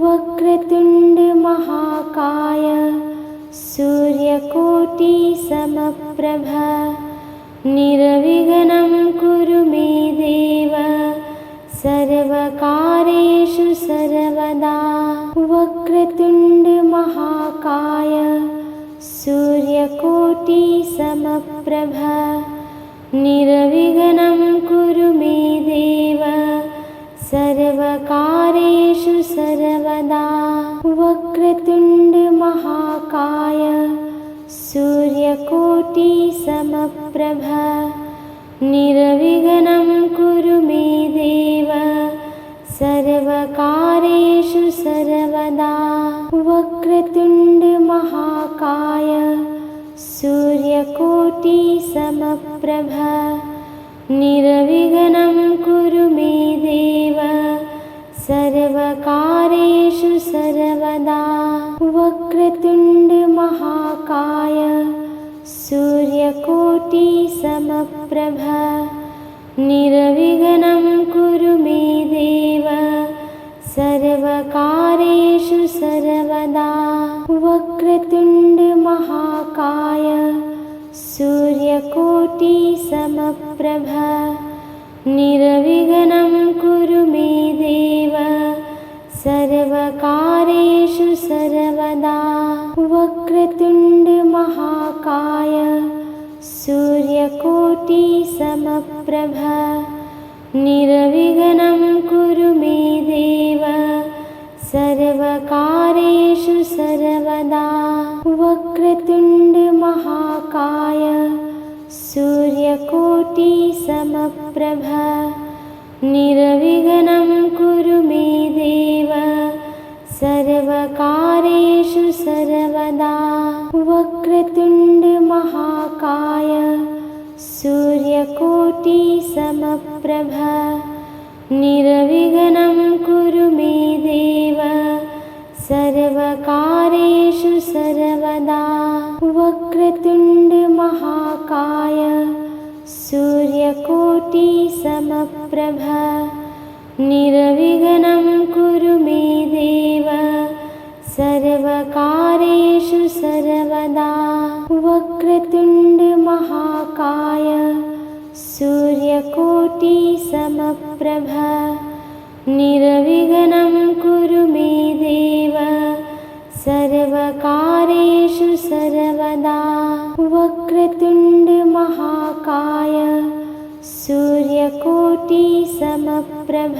वक्रतुण्डमहाकाय सूर्यकोटिसमप्रभ निर्विघ्नं कुरु मे देव सर्वकार्येषु सर्वदा वक्रतुण्डमहाकाय सूर्यकोटिसमप्रभ निर्विघ्नं कुरु मे देव सर्वकार्येषु सर्वदा वक्रतुण्डमहाकाय सूर्यकोटिसमप्रभ निर्विघ्नं कुरु मे देव सर्वकार्येषु सर्वदा वक्रतुण्डमहाकाय सूर्यकोटिसमप्रभ निर्विघ्नं कुरु मे देव सर्वकार्येषु सर्वदा वक्रतुण्डमहाकाय सूर्यकोटिसमप्रभ निर्विघ्नं कुरु मे सर्वकार्येषु सर्वदा वक्रतुण्ड महाकाय सूर्यकोटिसमप्रभ निर्विघ्नं कुरु मे देव सर्वकार्येषु सर्वदा वक्रतुण्ड महाकाय सूर्यकोटिसमप्रभ निर्विघ्नं कुरु मे देव सर्वकार्येषु सर्वदा वक्रतुण्ड महाकाय सूर्यकोटिसमप्रभ निर्विघ्नं कुरु मे देव सर्वकार्येषु सर्वदा वक्रतुण्ड महाकाय सूर्यकोटिसमप्रभ निर्विघ्नं कुरु मे देव सर्वकार्येषु सर्वदा वक्रतुण्ड महाकाय सूर्यकोटिसमप्रभ निर्विघ्नं कुरु मे देव सर्वकार्येषु सर्वदा वक्रतुण्ड महाकाय सूर्यकोटिसमप्रभ निर्विघ्नं कुरु मे देव सर्वकार्येषु सर्वदा वक्रतुण्ड महाकाय सूर्यकोटिसमप्रभ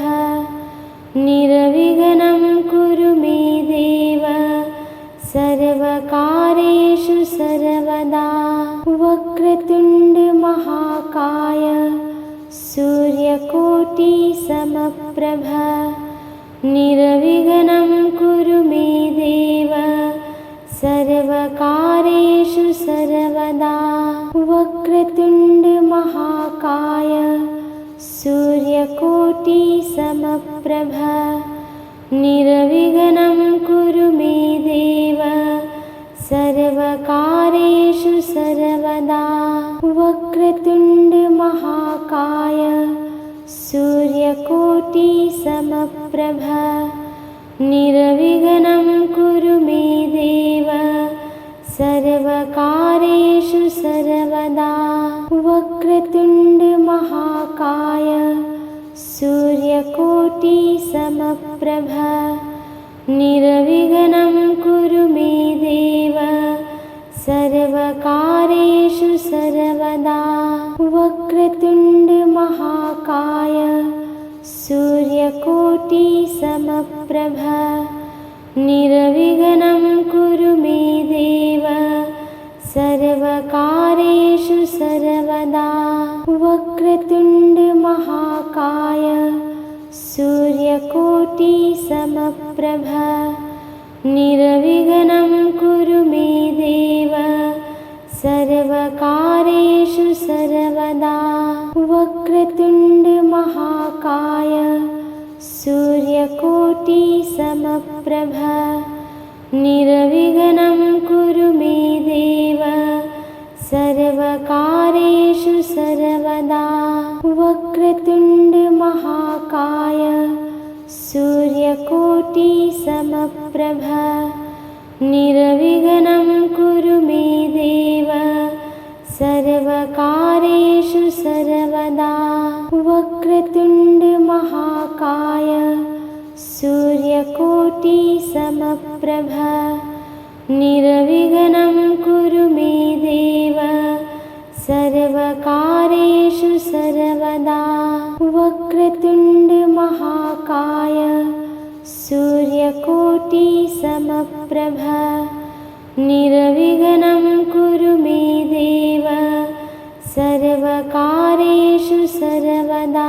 निर्विघ्नं कुरु मे देव सर्वकार्येषु सर्वदा वक्रतुण्ड महाकाय सूर्यकोटिसमप्रभ निर्विघ्नं कुरु मे देव सर्वकार्येषु सर्वदा वक्रतुण्ड महाकाय सूर्यकोटिसमप्रभ निर्विघ्नं कुरु मे देव सर्वकार्येषु सर्वदा वक्रतुण्ड महाकाय सूर्यकोटिसमप्रभ निर्विघ्नं कुरु मे देव सर्वकार्येषु सर्वदा वक्रतुण्ड महाकाय सूर्यकोटिसमप्रभ निर्विघ्नं कुरु मे देव सर्वकार्येषु सर्वदा वक्रतुण्ड महाकाय सूर्यकोटिसमप्रभ निर्विघ्नं कुरु मे देव सर्वकार्येषु सर्वदा वक्रतुण्ड महाकाय सूर्यकोटिसमप्रभ निर्विघ्नं कुरु मे देव सर्वकार्येषु सर्वदा वक्रतुण्ड महाकाय सूर्यकोटिसमप्रभ निर्विघ्नं कुरु मे देव सर्वकार्येषु सर्वदा वक्रतुण्ड महाकाय सूर्यकोटिसमप्रभ निर्विघ्नं कुरु मे देव सर्वकार्येषु सर्वदा वक्रतुण्ड महाकाय सूर्यकोटिसमप्रभ निर्विघ्नं कुरु मे देव सर्वकार्येषु सर्वदा वक्रतुण्ड महाकाय सूर्यकोटिसमप्रभ निर्विघ्नं कुरु मे देव सर्वकार्येषु सर्वदा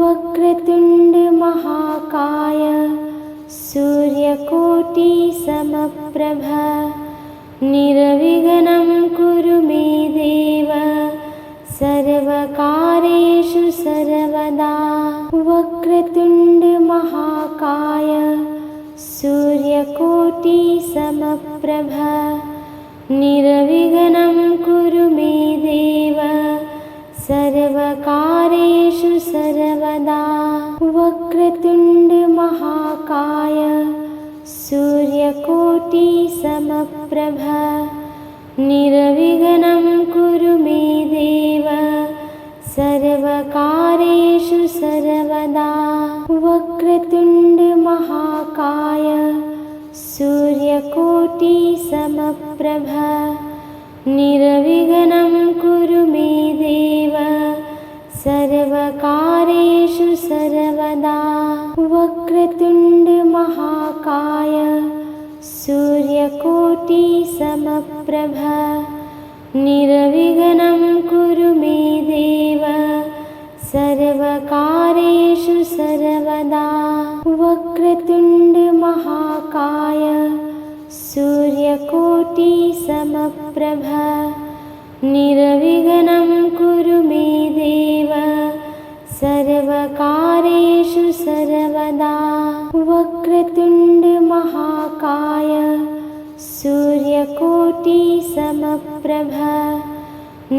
वक्रतुण्ड महाकाय सूर्यकोटिसमप्रभ निर्विघ्नं कुरु मे देव सर्वकार्येषु सर्वदा वक्रतुण्ड महाकाय सूर्यकोटिसमप्रभ निर्विघ्नं कुरु मे देव सर्वकार्येषु सर्वदा वक्रतुण्ड महाकाय सूर्यकोटिसमप्रभ निर्विघ्नं कुरु मे देव सर्वकार्येषु सर्वदा वक्रतुण्ड महाकाय सूर्यकोटिसमप्रभ निर्विघ्नं कुरु मे देव सर्वकार्येषु सर्वदा वक्रतुण्ड महाकाय सूर्यकोटिसमप्रभ निर्विघ्नं कुरु मे देव सर्वकार्येषु सर्वदा वक्रतुण्ड महाकाय सूर्यकोटिसमप्रभ निर्विघ्नं कुरु मे देव सर्वकार्येषु सर्वदा वक्रतुण्ड महाकाय सूर्यकोटिसमप्रभ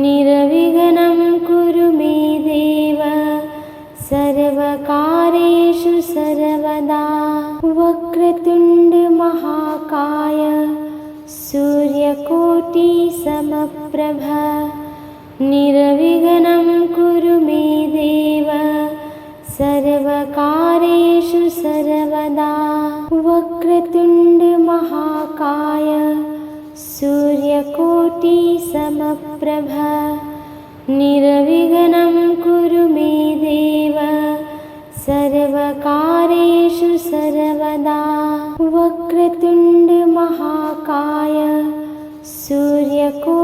निर्विघ्नं कुरु मे देव सर्वकार्येषु सर्वदा वक्रतुण्ड महाकाय सूर्यकोटिसमप्रभ निर्विघ्नं कुरु मे देव सर्वकार्येषु सर्वदा वक्रतुण्ड महाकाय सूर्यकोटिसमप्रभ निर्विघ्नं कुरु मे देव सर्वकार्येषु सर्वदा वक्रतुण्ड महाकाय सूर्यकोटिसमप्रभ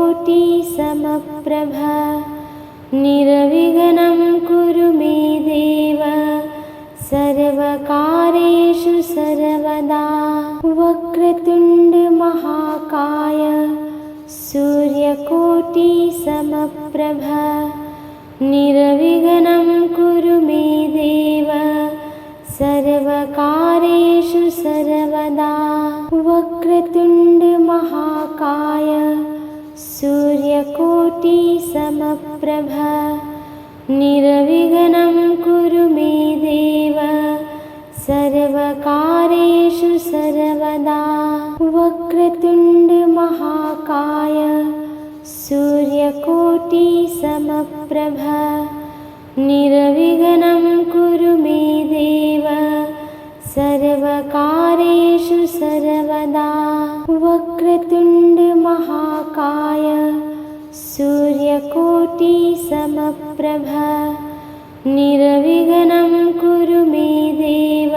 निर्विघ्नं कुरु मे देव सर्वकार्येषु सर्वदा वक्रतुण्ड महाकाय सूर्यकोटिसमप्रभ निर्विघ्नं कुरु मे देव सर्वकार्येषु सर्वदा वक्रतुण्ड महाकाय सूर्यकोटिसमप्रभ निर्विघ्नं कुरु मे देव सर्वकार्येषु सर्वदा वक्रतुण्ड महाकाय सूर्यकोटिसमप्रभ निर्विघ्नं कुरु मे देव सर्वकार्येषु सर्वदा वक्रतुण्ड महाकाय सूर्यकोटिसमप्रभ निर्विघ्नं कुरु मे देव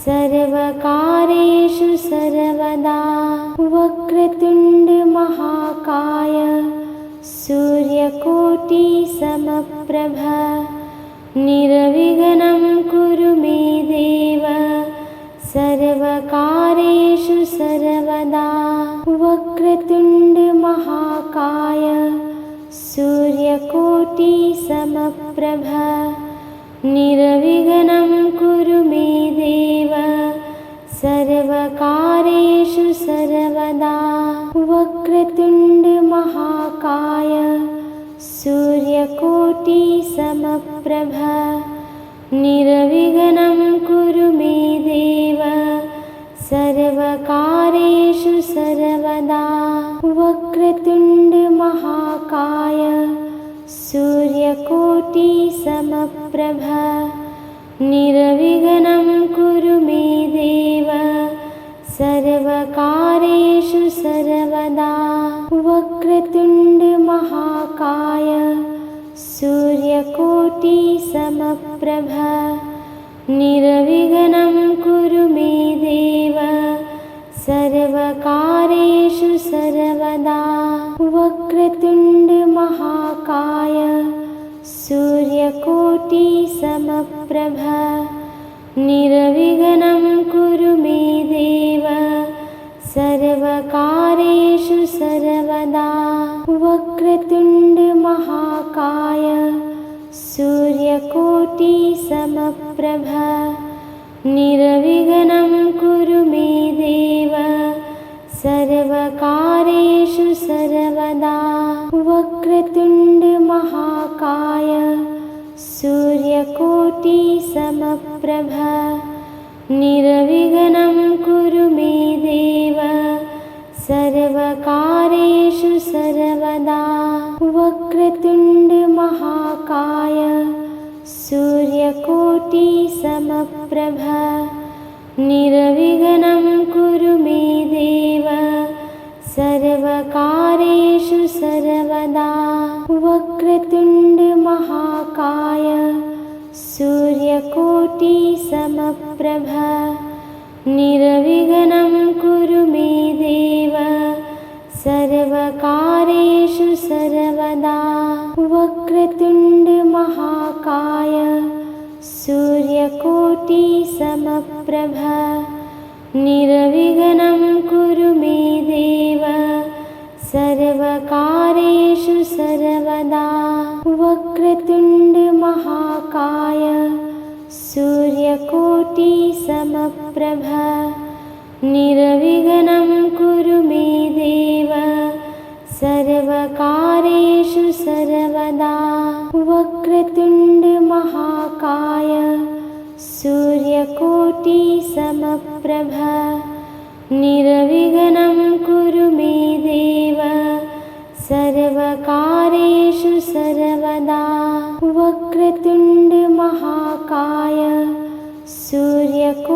सर्वकार्येषु सर्वदा वक्रतुण्ड महाकाय सूर्यकोटिसमप्रभ निर्विघ्नं कुरु मे देव सर्वकार्येषु सर्वदा वक्रतुण्ड महाकाय सूर्यकोटिसमप्रभ निर्विघ्नं कुरु मे देव सर्वकार्येषु सर्वदा वक्रतुण्ड महाकाय सूर्यकोटिसमप्रभ निर्विघ्नं कुरु मे देव सर्वकार्येषु सर्वदा वक्रतुण्ड महाकाय सूर्यकोटिसमप्रभ निर्विघ्नं कुरु मे देव सर्वकार्येषु सर्वदा वक्रतुण्ड महाकाय सूर्यकोटिसमप्रभ निर्विघ्नं कुरु मे देव सर्वकार्येषु सर्वदा वक्रतुण्ड महाकाय सूर्यकोटिसमप्रभ निर्विघ्नं कुरु मे देव सर्वकार्येषु सर्वदा वक्रतुण्ड महाकाय सूर्यकोटिसमप्रभ निर्विघ्नं कुरु मे देव सर्वकारेषु सर्वदा वक्रतुण्ड महाकाय सूर्यकोटिसमप्रभ निर्विघ्नं कुरु मे देव सर्वकारेषु सर्वदा वक्रतुण्ड महाकाय सूर्यकोटिसमप्रभ निर्विघ्नं कुरु मे देव सर्वकारेषु सर्वदा वक्रतुण्ड महाकाय सूर्यकोटिसमप्रभ निर्विघ्नं कुरु मे देव सर्वकारेषु सर्वदा वक्रतुण्ड महाकाय सूर्यकोटिसमप्रभ निर्विघ्नं कुरु मे देव सर्वकारेषु सर्वदा वक्रतुण्ड महाकाय सूर्यकोटिसमप्रभ निर्विघ्नं कुरु मे देव सर्वकारेषु सर्वदा वक्रतुण्ड महाकाय सूर्यकोटिसमप्रभ निर्विघ्नं कुरु मे देव सर्वकारेषु सर्वदा वक्रतुण्ड महाकाय सूर्यकोटिसमप्रभ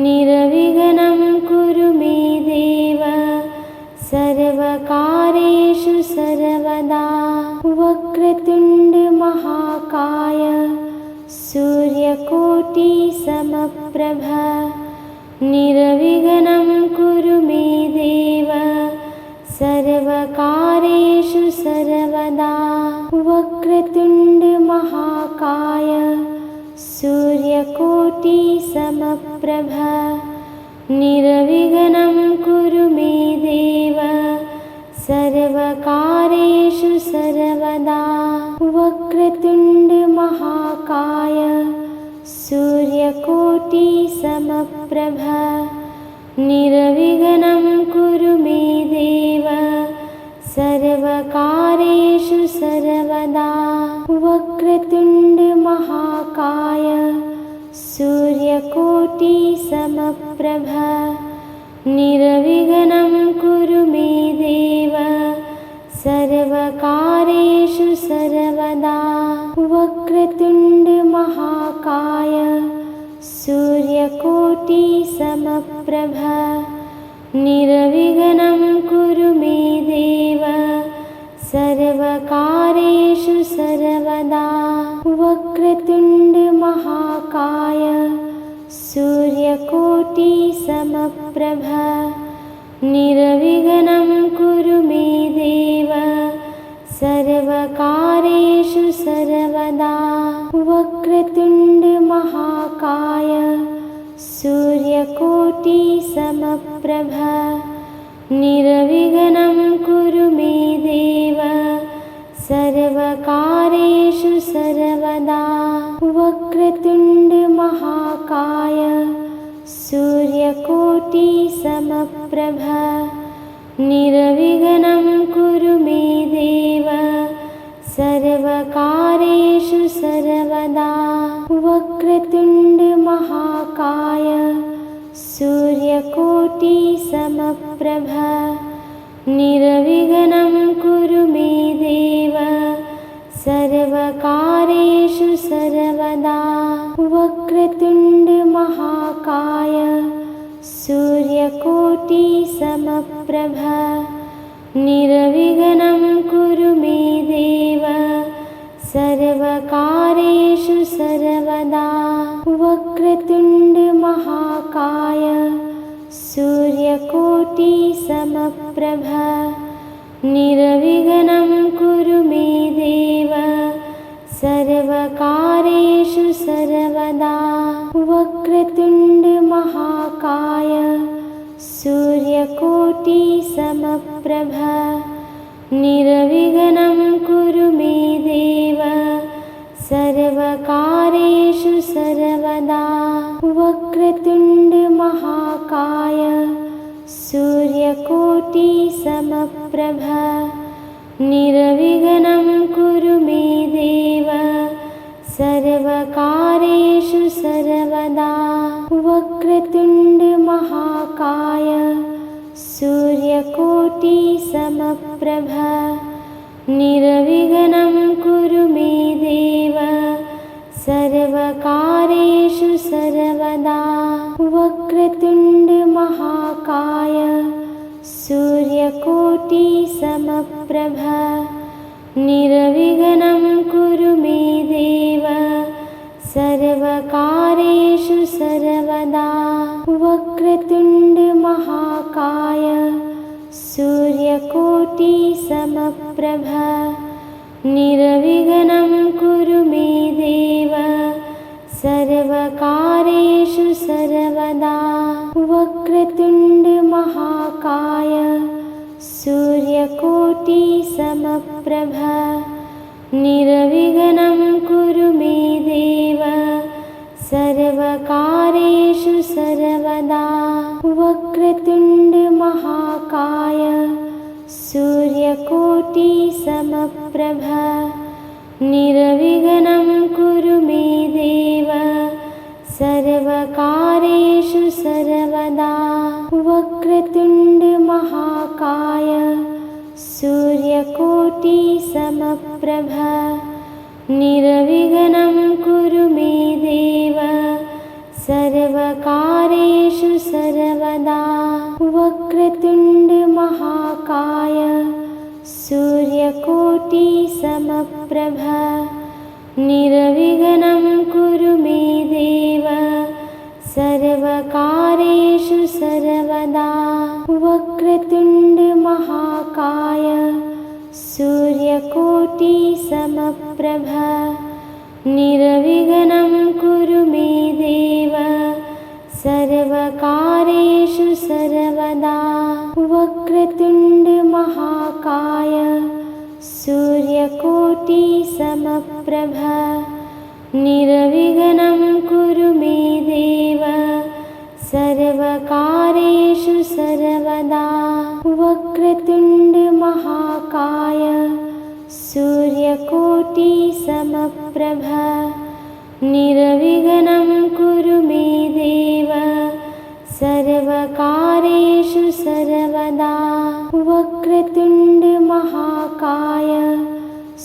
निर्विघ्नं कुरु मे देव सर्वकारेषु सर्वदा वक्रतुण्ड महाकाय सूर्यकोटिसमप्रभ निर्विघ्नं कुरु मे देव सर्वकारेषु सर्वदा वक्रतुण्ड महाकाय सूर्यकोटिसमप्रभ निर्विघ्नं कुरु मे देव सर्वकारेषु सर्वदा वक्रतुण्ड महाकाय सूर्यकोटिसमप्रभ निर्विघ्नं कुरु मे देव सर्वकारेषु सर्वदा वक्रतुण्ड महाकाय सूर्यकोटिसमप्रभ निर्विघ्नं कुरु मे देव सर्वकारेषु सर्वदा वक्रतुण्ड महाकाय सूर्यकोटिसमप्रभ निर्विघ्नं कुरु मे देव सर्वकारेषु सर्वदा वक्रतुण्ड महाकाय सूर्यकोटिसमप्रभ निर्विघ्नं कुरु मे देव सर्वकारेषु सर्वदा वक्रतुण्ड महाकाय सूर्यकोटिसमप्रभ निर्विघ्नं कुरु मे देव सर्वकारेषु सर्वदा वक्रतुण्ड महाकाय सूर्यकोटिसमप्रभ निर्विघ्नं कुरु मे देव सर्वकारेषु सर्वदा वक्रतुण्ड महाकाय सूर्यकोटिसमप्रभ निर्विघ्नं कुरु मे देव सर्वकारेषु सर्वदा वक्रतुण्ड महाकाय सूर्यकोटिसमप्रभ निर्विघ्नं कुरु मे देव सर्वकारेषु सर्वदा वक्रतुण्ड महाकाय सूर्यकोटिसमप्रभ निर्विघ्नं कुरु मे देव सर्वकारेषु सर्वदा वक्रतुण्ड महाकाय सूर्यकोटिसमप्रभ निर्विघ्नं कुरु मे देव सर्वकारेषु सर्वदा वक्रतुण्ड महाकाय सूर्यकोटिसमप्रभ निर्विघ्नं कुरु मे देव सर्वकार्येषु सर्वदा वक्रतुण्ड महाकाय सूर्यकोटिसमप्रभ निर्विघ्नं कुरु मे देव सर्वकार्येषु सर्वदा वक्रतुण्ड महाकाय सूर्यकोटिसमप्रभ निर्विघ्नं कुरु मे देव सर्वकार्येषु सर्वदा वक्रतुण्ड महाकाय सूर्यकोटिसमप्रभ निर्विघ्नं कुरु मे देव सर्वकार्येषु सर्वदा वक्रतुण्ड महाकाय सूर्यकोटिसमप्रभ निर्विघ्नं कुरु मे देव सर्वकार्येषु सर्वदा वक्रतुण्ड महाकाय सूर्यकोटिसमप्रभ निर्विघ्नं कुरु मे देव सर्वकार्येषु सर्वदा वक्रतुण्ड महाकाय सूर्यकोटिसमप्रभ निर्विघ्नं कुरु मे देव सर्वकार्येषु सर्वदा वक्रतुण्ड महाकाय सूर्यकोटिसमप्रभ निर्विघ्नं कुरु मे देव सर्वकार्येषु सर्वदा वक्रतुण्ड महाकाय सूर्यकोटिसमप्रभ निर्विघ्नं कुरु मे देव सर्वकार्येषु सर्वदा वक्रतुण्ड महाकाय सूर्यकोटिसमप्रभ निर्विघ्नं कुरु मे देव सर्वकार्येषु सर्वदा वक्रतुण्ड महाकाय सूर्यकोटिसमप्रभ निर्विघ्नं कुरु मे देव सर्वकार्येषु सर्वदा वक्रतुण्ड महाकाय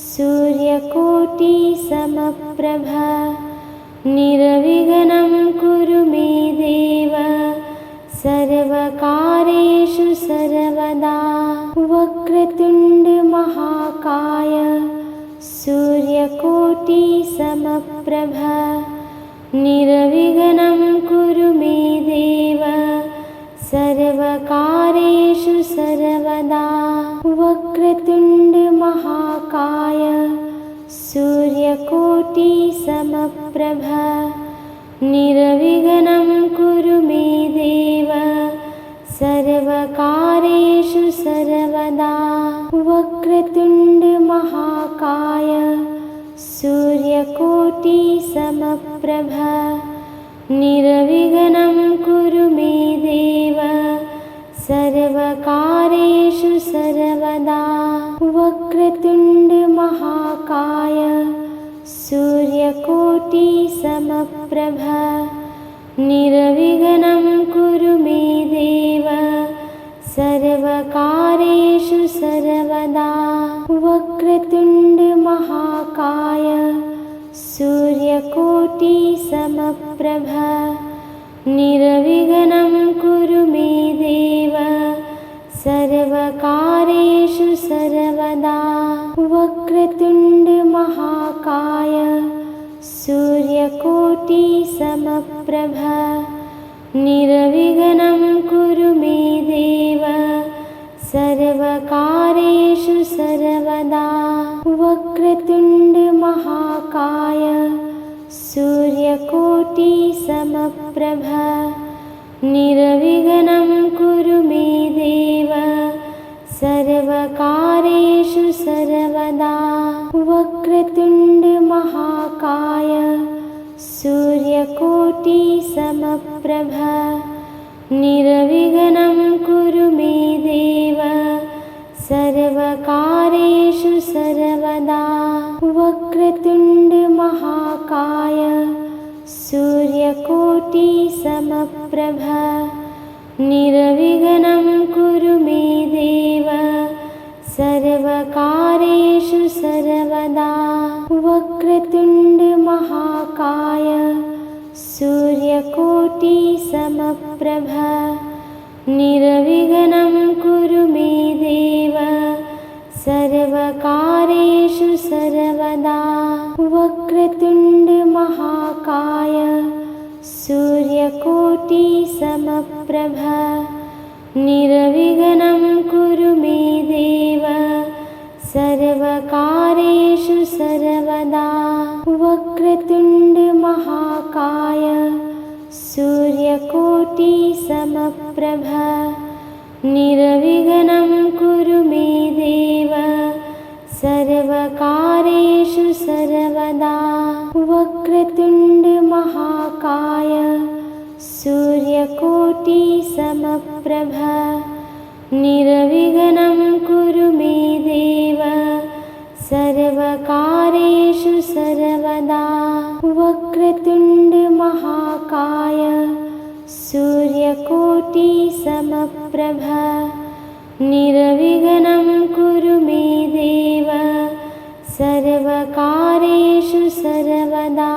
सूर्यकोटिसमप्रभ निर्विघ्नं कुरु मे देव सर्वकार्येषु सर्वदा वक्रतुण्ड महाकाय सूर्यकोटिसमप्रभ निर्विघ्नं कुरु मे देव सर्वकार्येषु सर्वदा वक्रतुण्ड महाकाय सूर्यकोटिसमप्रभ निर्विघ्नं कुरु मे देव सर्वकार्येषु सर्वदा वक्रतुण्ड महाकाय सूर्यकोटिसमप्रभ निर्विघ्नं कुरु मे देव सर्वकार्येषु सर्वदा वक्रतुण्ड महाकाय सूर्यकोटिसमप्रभ निर्विघ्नं कुरु मे देव सर्वकार्येषु सर्वदा वक्रतुण्ड महाकाय सूर्यकोटिसमप्रभ निर्विघ्नं कुरु मे देव सर्वकार्येषु सर्वदा वक्रतुण्ड महाकाय सूर्यकोटिसमप्रभ निर्विघ्नं कुरु मे देव सर्वकार्येषु सर्वदा वक्रतुण्ड महाकाय सूर्यकोटिसमप्रभ निर्विघ्नं कुरु मे देव सर्वकार्येषु सर्वदा वक्रतुण्ड महाकाय सूर्यकोटिसमप्रभ निर्विघ्नं कुरु मे देव सर्वकार्येषु सर्वदा वक्रतुण्ड महाकाय सूर्यकोटि समप्रभ निर्विघ्नं कुरु मे देव सर्वकार्येषु सर्वदा वक्रतुण्ड महाकाय सूर्यकोटि समप्रभ निर्विघ्नं कुरु मे देव सर्वकार्येषु सर्वदा वक्रतुण्ड महाकाय सूर्यकोटि समप्रभ निर्विघ्नं कुरु मे देव सर्वकार्येषु सर्वदा वक्रतुण्ड महाकाय सूर्यकोटि समप्रभ निर्विघ्नं कुरु मे देव सर्वकार्येषु सर्वदा वक्रतुण्ड महाकाय सूर्यकोटि समप्रभ निर्विघ्नं कुरु मे देव सर्वकार्येषु सर्वदा वक्रतुण्ड महाकाय सूर्यकोटि समप्रभ निर्विघ्नं कुरु मे देव सर्वकार्येषु सर्वदा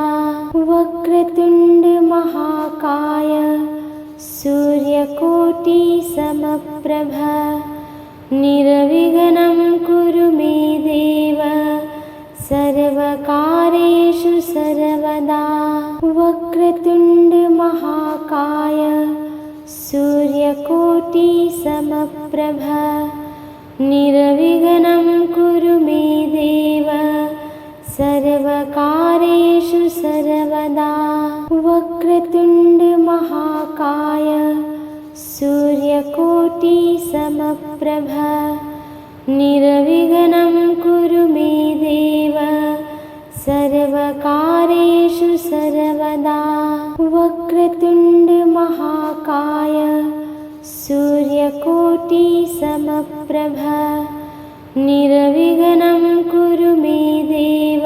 वक्रतुण्ड महाकाय सूर्यकोटि समप्रभ निर्विघ्नं कुरु मे देव सर्वकार्येषु सर्वदा वक्रतुण्ड महाकाय सूर्यकोटि समप्रभ निर्विघ्नं कुरु मे देव सर्वकार्येषु सर्वदा वक्रतुण्ड महाकाय सूर्यकोटि समप्रभ निर्विघ्नं कुरु मे देव सर्वकार्येषु सर्वदा वक्रतुण्ड महाकाय सूर्यकोटि समप्रभ निर्विघ्नं कुरु मे देव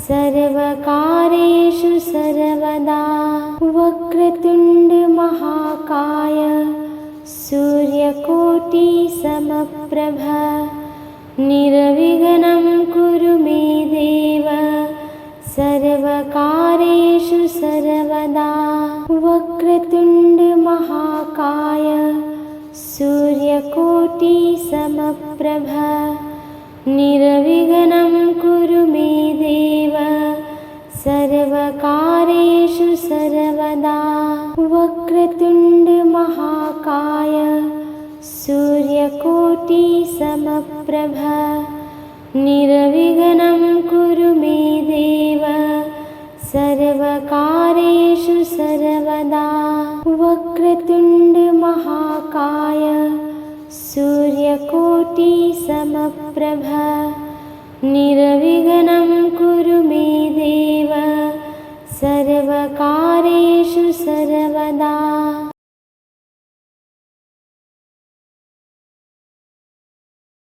सर्वकार्येषु सर्वदा वक्रतुण्ड महाकाय सूर्यकोटि समप्रभ निर्विघ्नं कुरु मे देव सर्वकार्येषु सर्वदा वक्रतुण्ड महाकाय सूर्यकोटि समप्रभ निर्विघ्नं कुरु मे देव सर्वकार्येषु सर्वदा वक्रतुण्ड महाकाय सूर्यकोटि समप्रभ निर्विघ्नं कुरु मे देव सर्वकार्येषु सर्वदा वक्रतुण्ड महाकाय सूर्यकोटि समप्रभ निर्विघ्नं कुरु मे देव सर्वकार्येषु सर्वदा